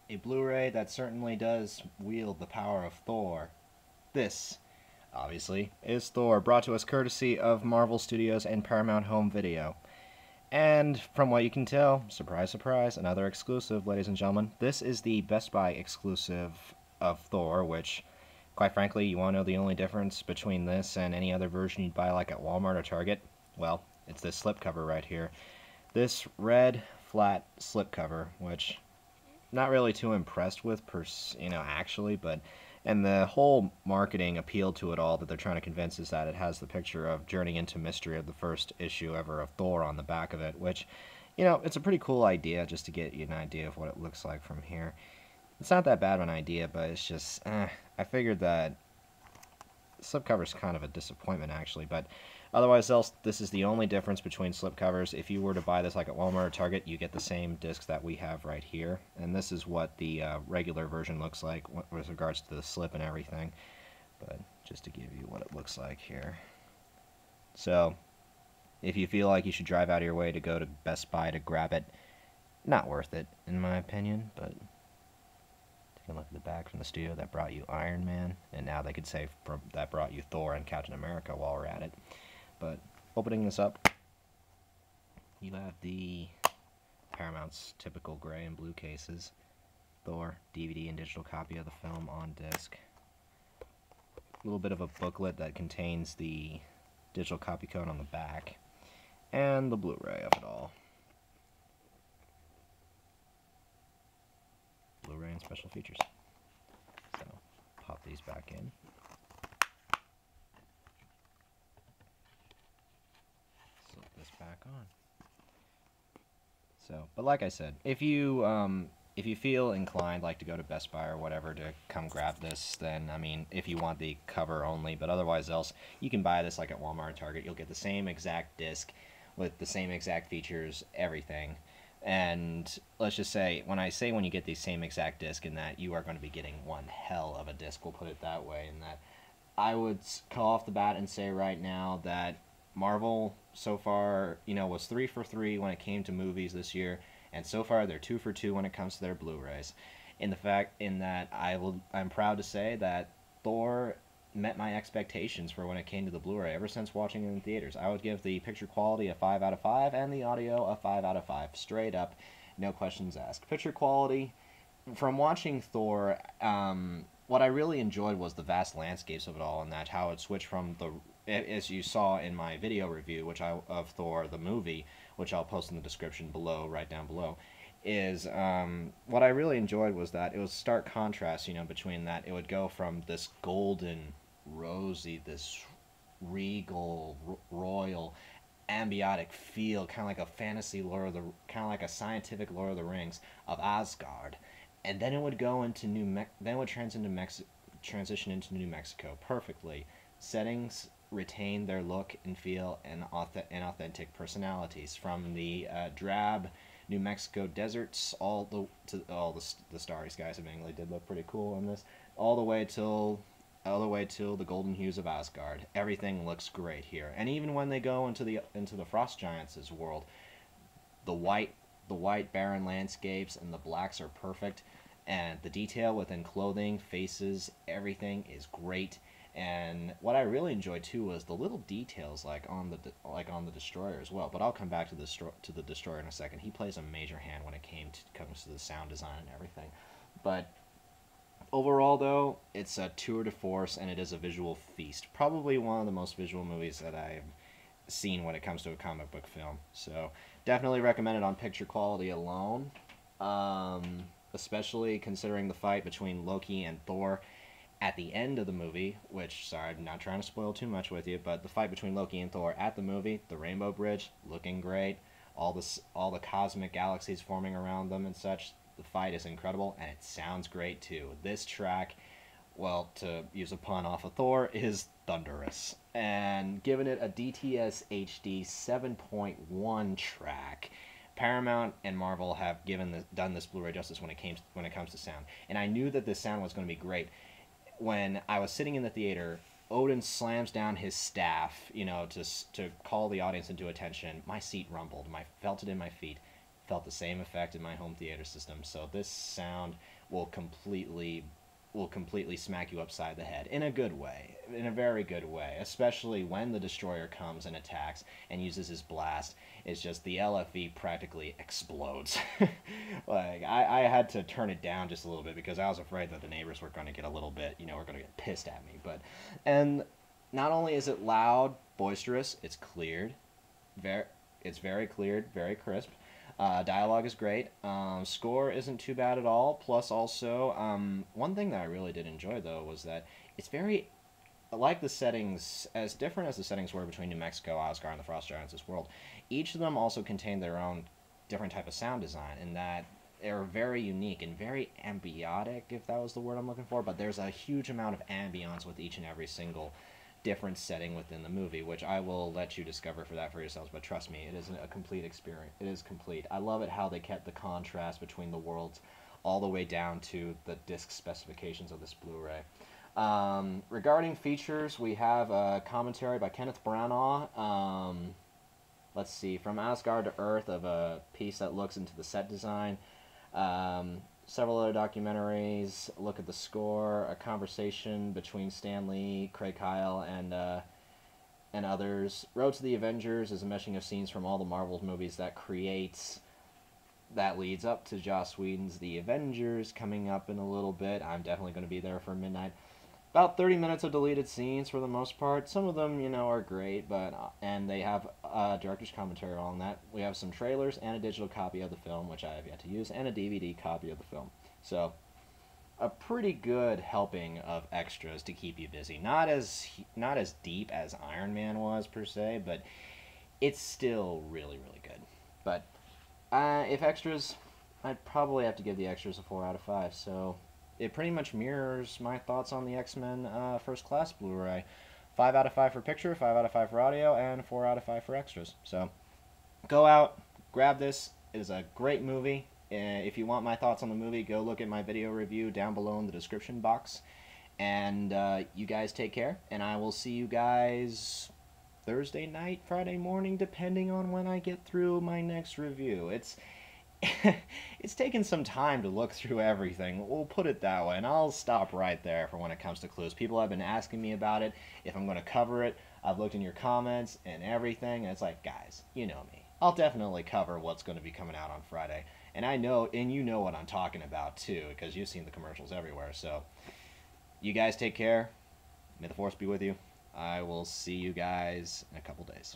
a Blu-ray that certainly does wield the power of Thor. This, obviously, is Thor, brought to us courtesy of Marvel Studios and Paramount Home Video. And from what you can tell, surprise, surprise, another exclusive, ladies and gentlemen. This is the Best Buy exclusive of Thor, which, quite frankly, you want to know the only difference between this and any other version you'd buy like at Walmart or Target? Well, it's this slipcover right here. This red, flat slipcover, which not really too impressed with, actually, but and the whole marketing appeal to it all that they're trying to convince is that it has the picture of Journey into Mystery of the first issue ever of Thor on the back of it, which, it's a pretty cool idea just to get you an idea of what it looks like from here. It's not that bad of an idea, but it's just, I figured that slipcover's kind of a disappointment, actually, but otherwise else, this is the only difference between slipcovers. If you were to buy this like at Walmart or Target, you get the same discs that we have right here, and this is what the regular version looks like with regards to the slip and everything, but just to give you what it looks like here. So, if you feel like you should drive out of your way to go to Best Buy to grab it, not worth it, in my opinion, but take a look at the back from the studio that brought you Iron Man, and now they could say that brought you Thor and Captain America while we're at it. But opening this up, you have the Paramount's typical gray and blue cases, Thor, DVD and digital copy of the film on disc, a little bit of a booklet that contains the digital copy code on the back, and the Blu-ray of it all. Blu-ray and special features. So, pop these back in. Slip this back on. So, but like I said, if you feel inclined, like to go to Best Buy or whatever to come grab this, then, if you want the cover only, but otherwise else, you can buy this like at Walmart or Target. You'll get the same exact disc with the same exact features, everything. And let's just say, when you get the same exact disc, in that you are going to be getting one hell of a disc, we'll put it that way, in that I would call off the bat and say right now that Marvel so far, was 3 for 3 when it came to movies this year, and so far they're 2 for 2 when it comes to their Blu-rays. In that I'm proud to say that Thor met my expectations for when it came to the Blu-ray ever since watching it in theaters. I would give the picture quality a 5 out of 5 and the audio a 5 out of 5, straight up, no questions asked. Picture quality, from watching Thor, what I really enjoyed was the vast landscapes of it all, and that how it switched from as you saw in my video review, of Thor the movie, which I'll post in the description below, right down below, is what I really enjoyed was that it was stark contrast, between that it would go from this golden, rosy, this regal, royal, ambiotic feel, kind of like a fantasy kind of like a scientific Lord of the Rings of Asgard, and then it would go into then it would transition into New Mexico perfectly. Settings retain their look and feel and authentic personalities, from the drab New Mexico deserts all the starry skies of England did look pretty cool in this, all the way till the golden hues of Asgard. Everything looks great here, and even when they go into the Frost Giants' world, the white barren landscapes and the blacks are perfect, and the detail within clothing, faces, everything is great. And what I really enjoyed too was the little details like on the Destroyer as well. But I'll come back to the Destroyer in a second. He plays a major hand when it comes to the sound design and everything. But overall, though, it's a tour de force, and it is a visual feast. Probably one of the most visual movies that I've seen when it comes to a comic book film. So definitely recommend it on picture quality alone, especially considering the fight between Loki and Thor at the end of the movie, which, sorry, I'm not trying to spoil too much with you, but the fight between Loki and Thor at the movie, the Rainbow Bridge, looking great, all the cosmic galaxies forming around them and such, the fight is incredible, and it sounds great too. This track, well, to use a pun off of Thor, is thunderous, and giving it a DTS-HD 7.1 track. Paramount and Marvel have done this Blu-ray justice when it comes to sound, and I knew that this sound was going to be great. When I was sitting in the theater, Odin slams down his staff, to call the audience into attention. My seat rumbled. I felt it in my feet. Felt the same effect in my home theater system. So this sound will completely smack you upside the head in a good way, in a very good way, especially when the destroyer comes and attacks and uses his blast. It's just the LFE practically explodes. Like, I had to turn it down just a little bit because I was afraid that the neighbors were going to get a little bit, were going to get pissed at me. And not only is it loud, boisterous, it's cleared, it's very cleared, very crisp. Dialogue is great. Score isn't too bad at all. Plus, also, one thing that I really did enjoy, though, was that it's very, like the settings, as different as the settings were between New Mexico, Asgard, and the Frost Giants' this world, each of them also contained their own different type of sound design, in that they're very unique and very ambiotic, if that was the word I'm looking for, but there's a huge amount of ambience with each and every single different setting within the movie, which I will let you discover for yourselves, but trust me, it is a complete experience. It is complete. I love it how they kept the contrast between the worlds all the way down to the disc specifications of this Blu-ray. Regarding features, we have a commentary by Kenneth Branagh, let's see, From Asgard to Earth, of a piece that looks into the set design. Several other documentaries, look at the score, a conversation between Stan Lee, Craig Kyle, and others. Road to the Avengers is a meshing of scenes from all the Marvel movies that leads up to Joss Whedon's The Avengers coming up in a little bit. I'm definitely going to be there for midnight. About 30 minutes of deleted scenes for the most part. Some of them, are great, and they have director's commentary on that. We have some trailers and a digital copy of the film, which I have yet to use, and a DVD copy of the film. So, a pretty good helping of extras to keep you busy. Not as deep as Iron Man was, per se, but it's still really, really good. But if extras, I'd probably have to give the extras a 4 out of 5, so it pretty much mirrors my thoughts on the X-Men First Class Blu-ray. 5 out of 5 for picture, 5 out of 5 for audio, and 4 out of 5 for extras. So, go out, grab this. It is a great movie. If you want my thoughts on the movie, go look at my video review down below in the description box. And you guys take care, and I will see you guys Thursday night, Friday morning, depending on when I get through my next review. It's taken some time to look through everything, we'll put it that way, and I'll stop right there for when it comes to clues. People have been asking me about it, if I'm going to cover it. I've looked in your comments and everything, and it's like, guys, you know me. I'll definitely cover what's going to be coming out on Friday, and you know what I'm talking about too, because you've seen the commercials everywhere. So, you guys take care. May the Force be with you. I will see you guys in a couple days.